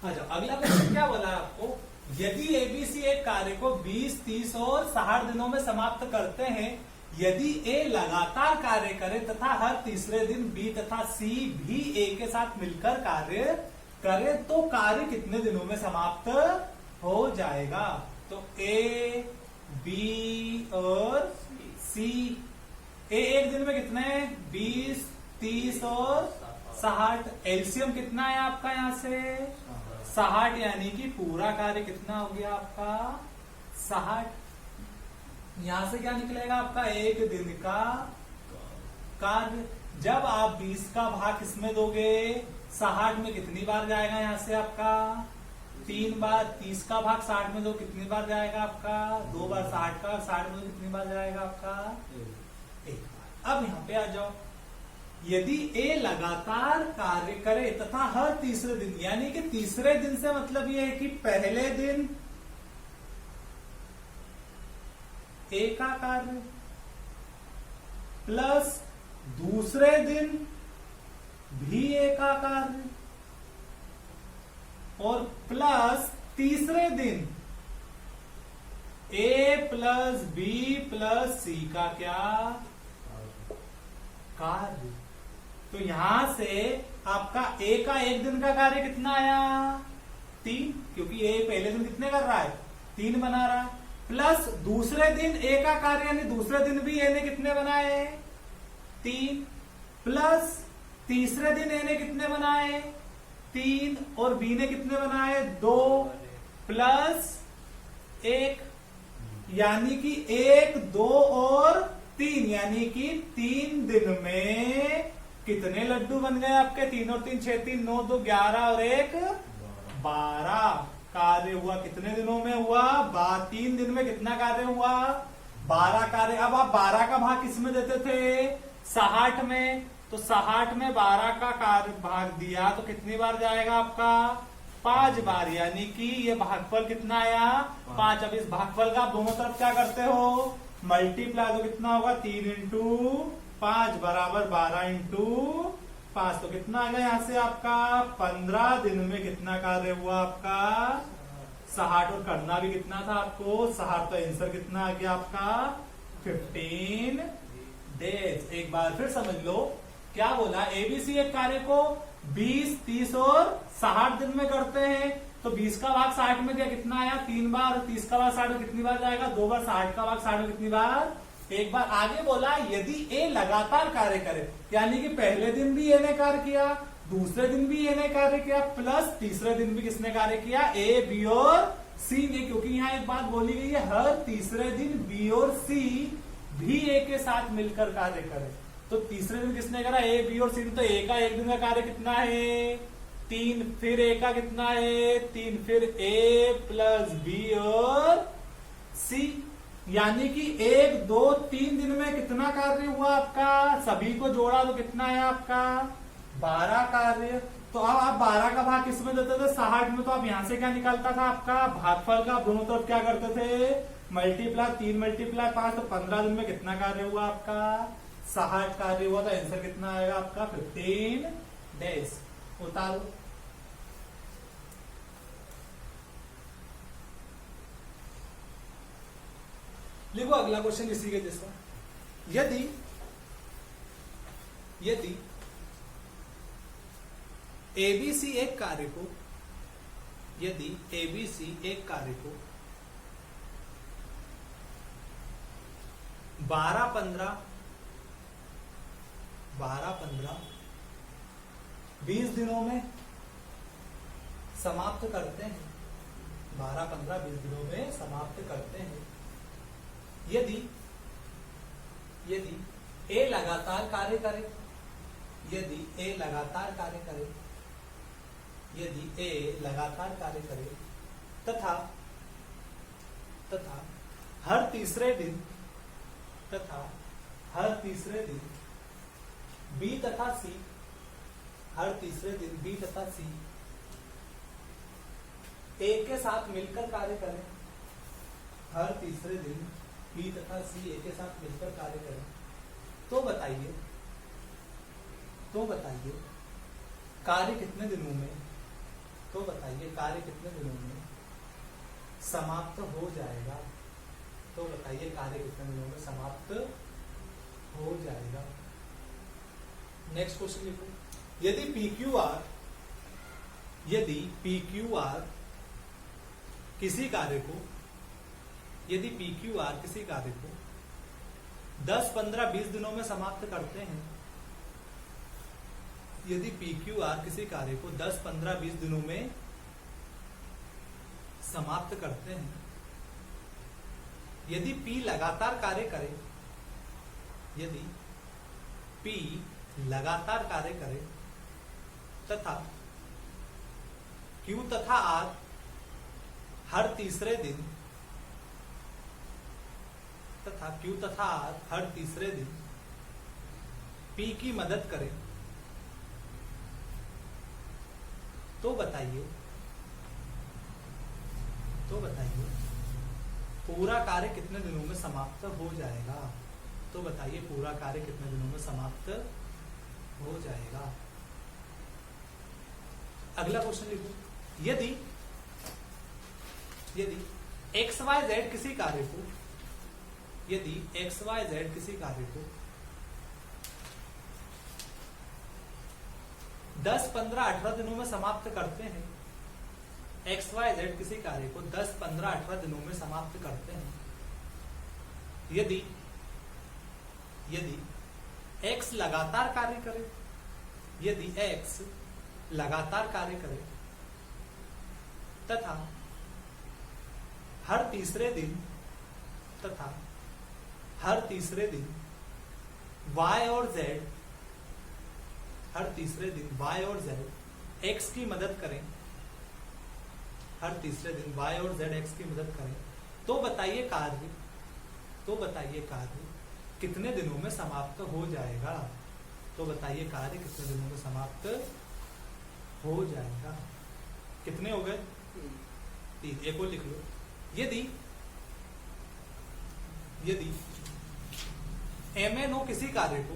अच्छा, अगला क्वेश्चन क्या बोला है आपको, यदि एबीसी एक कार्य को 20, 30 और 60 दिनों में समाप्त करते हैं, यदि ए लगातार कार्य करे तथा हर तीसरे दिन बी तथा सी भी ए के साथ मिलकर कार्य करे तो कार्य कितने दिनों में समाप्त हो जाएगा। तो ए, बी और सी, ए एक दिन में कितने, 20, 30 और 60। एलसीएम कितना है आपका यहां से 60, यानी कि पूरा कार्य कितना हो गया आपका 60। यहां से क्या निकलेगा आपका एक दिन का कार्य। जब आप 20 का भाग किसमें दोगे, 60 में कितनी बार जाएगा यहां से आपका 3 बार। 30 का भाग 60 में दो, कितनी बार जाएगा आपका 2 बार। 60 का 60 में कितनी बार जाएगा आपका 1 बार। अब यहां पे आ जाओ, यदि ए लगातार कार्य करे तथा हर तीसरे दिन, यानी कि तीसरे दिन से मतलब यह है कि पहले दिन ए का कार्य प्लस दूसरे दिन भी ए का कार्य और प्लस तीसरे दिन ए प्लस बी प्लस सी का क्या कार्य। तो यहां से आपका ए का एक दिन का कार्य कितना आया 3, क्योंकि ए पहले दिन कितने कर रहा है 3 बना रहा है, प्लस दूसरे दिन ए का कार्य यानी दूसरे दिन भी ए ने कितने बनाए 3, प्लस तीसरे दिन ए ने कितने बनाए 3 और बी ने कितने बनाए 2, प्लस 1, यानी कि 1, 2 और 3, यानी कि 3 दिन में कितने लड्डू बन गए आपके 3 और 3 6, 3 9 2 11 और 1 12 कार्य हुआ। कितने दिनों में हुआ 3 दिन में कितना कार्य हुआ 12 कार्य। अब आप 12 का भाग किसमें देते थे 60 में, तो 60 में 12 का कार्य भाग दिया तो कितनी बार जाएगा आपका 5 बार, यानी कि ये भागफल कितना आया 5। अब इस भागफल का आप दोनों तरफ क्या करते हो मल्टीप्लाई, तो कितना होगा 3 इंटू 5 बराबर 12 इंटू 5, तो कितना आ गया यहां से आपका 15 दिन में कितना कार्य हुआ आपका 60, और करना भी कितना था आपको 60, तो आंसर कितना आ गया आपका 15 डेज। एक बार फिर समझ लो क्या बोला, एबीसी एक कार्य को 20, 30 और 60 दिन में करते हैं, तो 20 का भाग 60 में दिया कितना आया 3 बार, 30 का भाग 60 में कितनी बार जाएगा 2 बार, 60 का भाग 60 में कितनी बार 1 बार। आगे बोला यदि ए लगातार कार्य करे, यानी कि पहले दिन भी ए ने कार्य किया, दूसरे दिन भी ए ने कार्य किया, प्लस तीसरे दिन भी किसने कार्य किया ए, बी और सी ने, क्योंकि यहाँ एक बात बोली गई है हर तीसरे दिन बी और सी भी ए के साथ मिलकर कार्य करे। तो तीसरे दिन किसने करा ए, बी और सी ने, तो ए का एक दिन का कार्य कितना है 3, फिर ए का कितना है 3, फिर ए प्लस बी और सी, यानी कि 1, 2, 3 दिन में कितना कार्य हुआ आपका, सभी को जोड़ा तो कितना है आपका 12 कार्य। तो अब आप 12 का भाग किसमें देते थे 60 में, तो आप यहां से क्या निकालता था आपका भागफल का, दोनों तरफ क्या करते थे मल्टीप्लाई, 3 मल्टीप्लाई 5, तो 15 दिन में कितना कार्य हुआ आपका 60 कार्य हुआ, तो आंसर कितना आएगा आपका 15 डेज। उतारो, लिखो अगला क्वेश्चन इसी के जैसा, यदि एबीसी एक कार्य को, यदि एबीसी एक कार्य को 12-15 20 दिनों में समाप्त करते हैं, 12-15 20 दिनों में समाप्त करते हैं, यदि ए लगातार कार्य करे, यदि ए लगातार कार्य करे, यदि ए लगातार कार्य करे तथा हर तीसरे दिन बी तथा सी, हर तीसरे दिन बी तथा सी ए के साथ मिलकर कार्य करें, हर तीसरे दिन बी तथा सी ए के साथ मिलकर कार्य करें, तो बताइए कार्य कितने दिनों में, तो बताइए कार्य कितने दिनों में समाप्त हो जाएगा? तो बताइए कार्य कितने दिनों में समाप्त हो जाएगा? नेक्स्ट क्वेश्चन लिखो। यदि PQR किसी कार्य को 10, 15, 20 दिनों में समाप्त करते हैं, यदि PQR किसी कार्य को 10, 15, 20 दिनों में समाप्त करते हैं, यदि P लगातार कार्य करे, यदि P लगातार कार्य करे तथा Q तथा R हर तीसरे दिन P की मदद करे, तो बताइए पूरा कार्य कितने दिनों में समाप्त हो जाएगा? तो बताइए पूरा कार्य कितने दिनों में समाप्त हो जाएगा? अगला क्वेश्चन लिखो। यदि XYZ किसी कार्य को 10, 15, 18 दिनों में समाप्त करते हैं, XYZ किसी कार्य को 10, 15, 18 दिनों में समाप्त करते हैं, यदि X लगातार कार्य करे, तथा हर तीसरे दिन Y और Z X की मदद करें, तो बताइए कार्य कितने दिनों में समाप्त हो जाएगा? तो बताइए कार्य कितने दिनों में समाप्त हो जाएगा? कितने हो गए? 3। एक और लिख लो। यदि MNO किसी कार्य को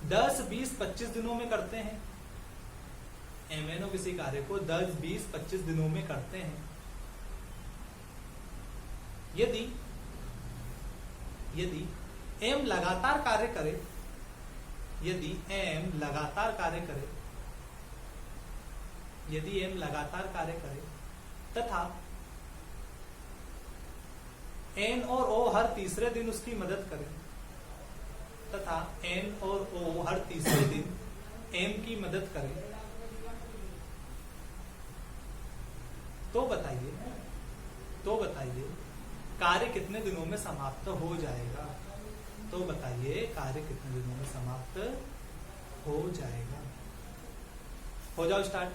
10, 20, 25 दिनों में करते हैं, MNO किसी कार्य को 10, 20, 25 दिनों में करते हैं, यदि M लगातार कार्य करे, तथा N और O हर तीसरे दिन उसकी मदद करें, M की मदद करें, तो बताइए कार्य कितने दिनों में समाप्त हो जाएगा? तो बताइए कार्य कितने दिनों में समाप्त हो जाएगा? हो जाओ स्टार्ट।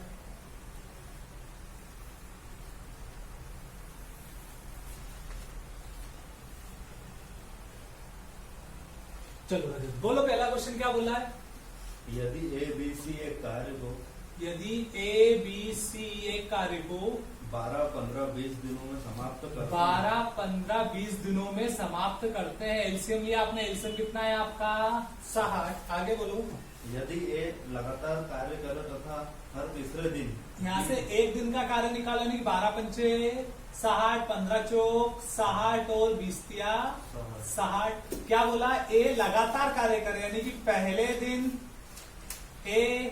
चलो रजत बोलो, पहला क्वेश्चन क्या बोला है? यदि ABC एक कार्य को 12, 15, 20 दिनों में समाप्त करते 12, 15, 20 दिनों में समाप्त करते हैं। एलसीएम लिया आपने, एलसीएम कितना है आपका? 60। आगे बोलो। यदि A लगातार कार्य करे तथा हर तीसरे दिन, यहाँ से एक दिन का कार्य निकालो, यानी 12 पंचे 60, 15 चौक 60 और 20 तिया 60। क्या बोला? A लगातार कार्य करे, यानी कि पहले दिन A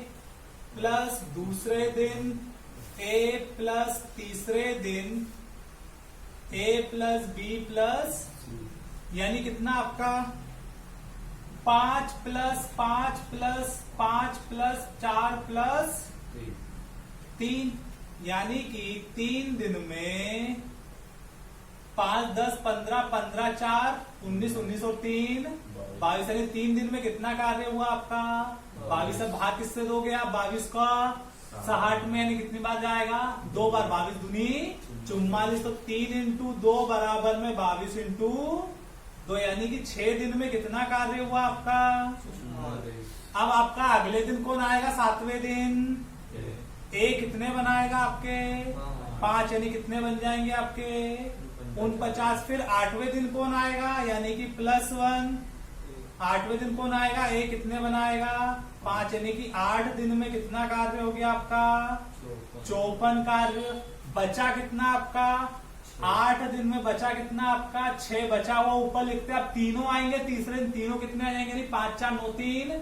प्लस दूसरे दिन A प्लस तीसरे दिन A प्लस B प्लस, यानी कितना आपका? 5 प्लस 5 प्लस 5 प्लस 4 प्लस 3, यानी कि 3 दिन में 5, 10, 15, 15, 4, 19, 19 और 3, 22, यानी 3 दिन में कितना कार्य हुआ आपका? 22। से भाग किससे दोगे आप? 22 का 60 में, यानी कितनी बार जाएगा? 2 बार। 22 दूनी 44, तो 3 इंटू 2 बराबर में 22 इंटू 2, यानी कि 6 दिन में कितना कार्य हुआ आपका? अब आपका अगले दिन कौन आएगा? 7वें दिन A कितने बनाएगा आपके? 5, यानी कितने बन जाएंगे आपके? 49। फिर 8वें दिन कौन आएगा? यानी कि +1, 8वें दिन कौन आएगा, ए कितने बनाएगा 5, यानी कि 8 दिन में कितना कार्य हो गया आपका 54 कार्य। बचा कितना आपका 8 दिन में बचा कितना आपका 6 बचा हुआ, ऊपर लिखते हैं। अब तीनों आएंगे तीसरे दिन, तीनों कितने आ जाएंगे, 5 4 9 3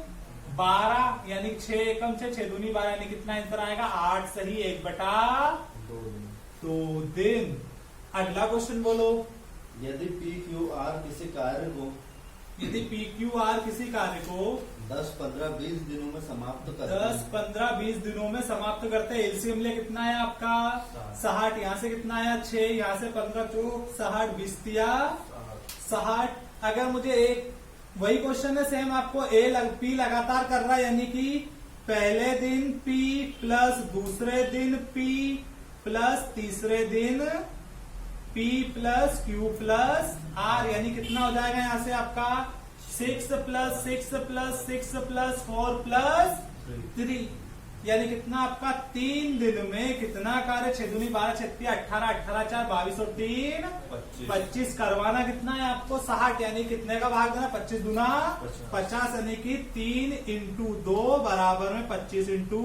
12, यानी 6 एकम 6 6 दूनी 12, यानी कितना आंसर आएगा 8 सही 1/2 दिन। अगला क्वेश्चन बोलो। यदि पी क्यू आर किसी कार्य को यदि पी क्यू आर किसी कार्य को 10 15 20 दिनों में समाप्त करते 10 15 20 दिनों में समाप्त करते हैं। एलसीएम ले कितना है आपका 60, यहाँ से कितना आया 6, यहाँ से 15 चौक 60 20 60। अगर मुझे एक वही क्वेश्चन है सेम, आपको पी लगातार कर रहा है, यानी कि पहले दिन पी प्लस दूसरे दिन पी प्लस तीसरे दिन P plus Q plus R, यानी कितना हो जाएगा यहाँ से आपका 6 प्लस 6 प्लस 6 प्लस 4 प्लस 3, यानी कितना आपका 3 दिन में कितना कार्य 6 दूनी 12 6 18 18 4 22 और 3 25 करवाना कितना है आपको 60, यानी कितने का भाग देना 25 दूना 50, यानी कि 3 इंटू 2 बराबर में 25 इंटू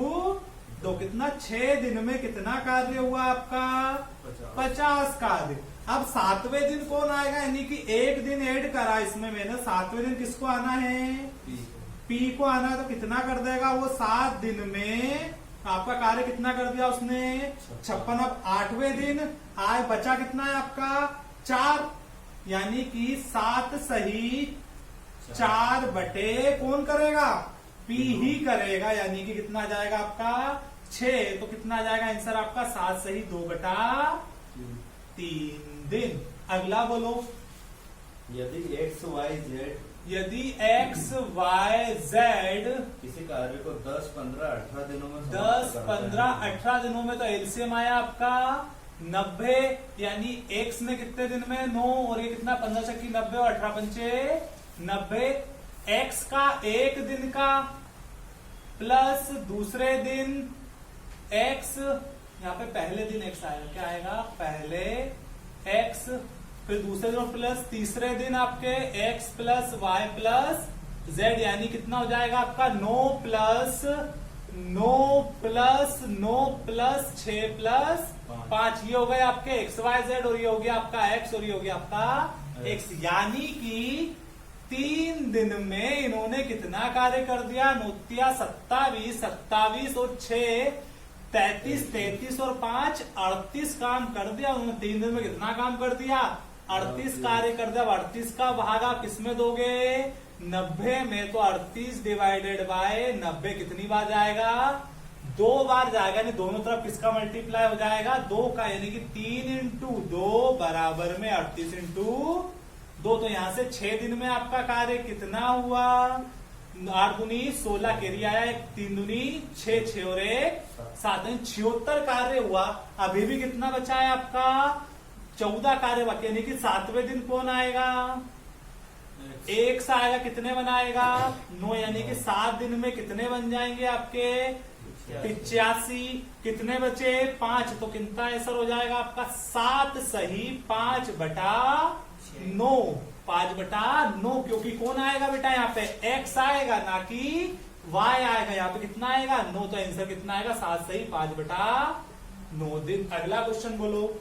2, कितना 6 दिन में कितना कार्य हुआ आपका 50 कार्य। अब 7वें दिन कौन आएगा, यानी कि एक दिन ऐड करा इसमें मैंने, 7वें दिन किसको आना है पी को आना है, तो कितना कर देगा वो 7 दिन में आपका कार्य कितना कर दिया उसने 56। अब 8वें दिन आए, बचा कितना है आपका 4, यानी कि 7 सही 4 बटे कौन करेगा पी ही करेगा, यानी कि कितना आ जाएगा आपका 6, तो कितना आ जाएगा आंसर आपका 7 सही 2/3 दिन। अगला बोलो। यदि एक्स वाई जेड यदि एक्स वाई जेड किसी कार्य को 10 15 18 दिनों में 10 15 18 दिनों में, तो एलसीएम आया आपका 90, यानी एक्स में कितने दिन में 9, और ये कितना 15 छक्की 90 और 18 पंचे 90। एक्स का एक दिन का प्लस दूसरे दिन एक्स, यहाँ पे पहले दिन एक्स आएगा, क्या आएगा पहले एक्स, फिर दूसरे दिन प्लस तीसरे दिन आपके X plus Y plus Z, यानी कितना हो जाएगा आपका 9 प्लस 9 प्लस 6 प्लस 5, ये हो गए आपके एक्स वाई जेड, और ये हो गया आपका एक्स, और ये हो गया आपका एक्स, यानी कि 3 दिन में इन्होंने कितना कार्य कर दिया 27 27 और 6 33 और 5 38 काम कर दिया उन्होंने। 3 दिन में कितना काम कर दिया 38 कार्य कर दिया। 38 का भाग आप किसमें दोगे 90 में, तो 38 डिवाइडेड बाय 90 कितनी बार जाएगा 2 बार जाएगा, यानी दोनों तरफ किसका मल्टीप्लाई हो जाएगा 2 का, यानी कि 3 इंटू 2 बराबर में 38 इंटू 2, तो यहां से 6 दिन में आपका कार्य कितना हुआ 8 दूनी 16 कैरी आया, 3 दूनी 6 6 और 1 7, 76 कार्य हुआ। अभी भी कितना बचा है आपका 14 कार्य बाकी, यानी कि 7वें दिन कौन आएगा एक्स आएगा, कितने बनाएगा 9, यानी कि 7 दिन में कितने बन जाएंगे आपके 85, कितने बचे 5, तो कितना आंसर हो जाएगा आपका 7 सही 5/9 5/9, क्योंकि कौन आएगा बेटा यहाँ पे एक्स आएगा ना कि वाई आएगा, यहाँ पे कितना आएगा 9, तो आंसर कितना आएगा 7 सही 5/9 दिन। अगला क्वेश्चन बोलो।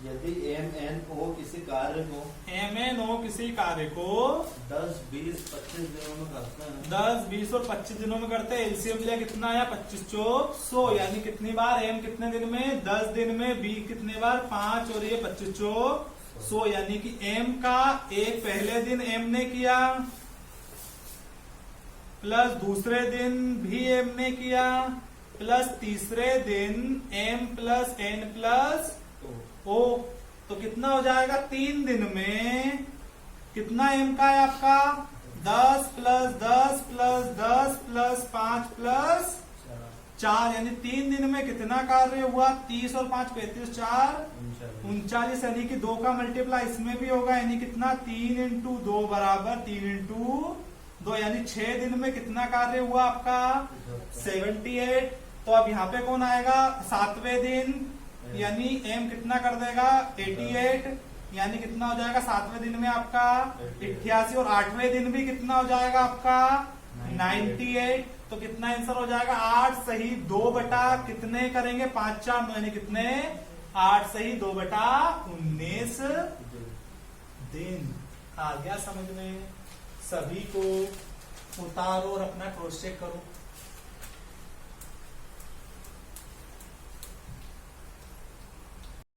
यदि एम एन ओ किसी कार्य को 10 20 25 दिनों में करते हैं 10 20 और 25 दिनों में करते हैं, एलसीएम लिया कितना आया 25 चौक 100, यानी कितनी बार एम कितने दिन में 10 दिन में, बी कितने बार 5, और ये 25 चौक 100, यानी कि एम का एक पहले दिन एम ने किया प्लस दूसरे दिन भी एम ने किया प्लस तीसरे दिन M plus N plus O, तो कितना हो जाएगा 3 दिन में कितना एम का है आपका 10 प्लस 10 प्लस 10 प्लस 5 प्लस 4, यानी 3 दिन में कितना कार्य हुआ 30 और 5 35 4 39, यानी कि 2 का मल्टीप्लाई इसमें भी होगा, यानी कितना 3 इंटू 2 बराबर 3 इंटू 2, यानी 6 दिन में कितना कार्य हुआ आपका 78। तो अब यहाँ पे कौन आएगा 7वें दिन, यानी एम कितना कर देगा 88, यानी कितना हो जाएगा 7वें दिन में आपका 88 और 8वें दिन भी कितना हो जाएगा आपका 98। तो कितना आंसर हो जाएगा 8 सही 2 बटा कितने करेंगे 5 4 यानी कितने 8 सही 2 बटा 19 दिन। आ गया समझ में? सभी को उतारो और अपना क्रॉस चेक करो।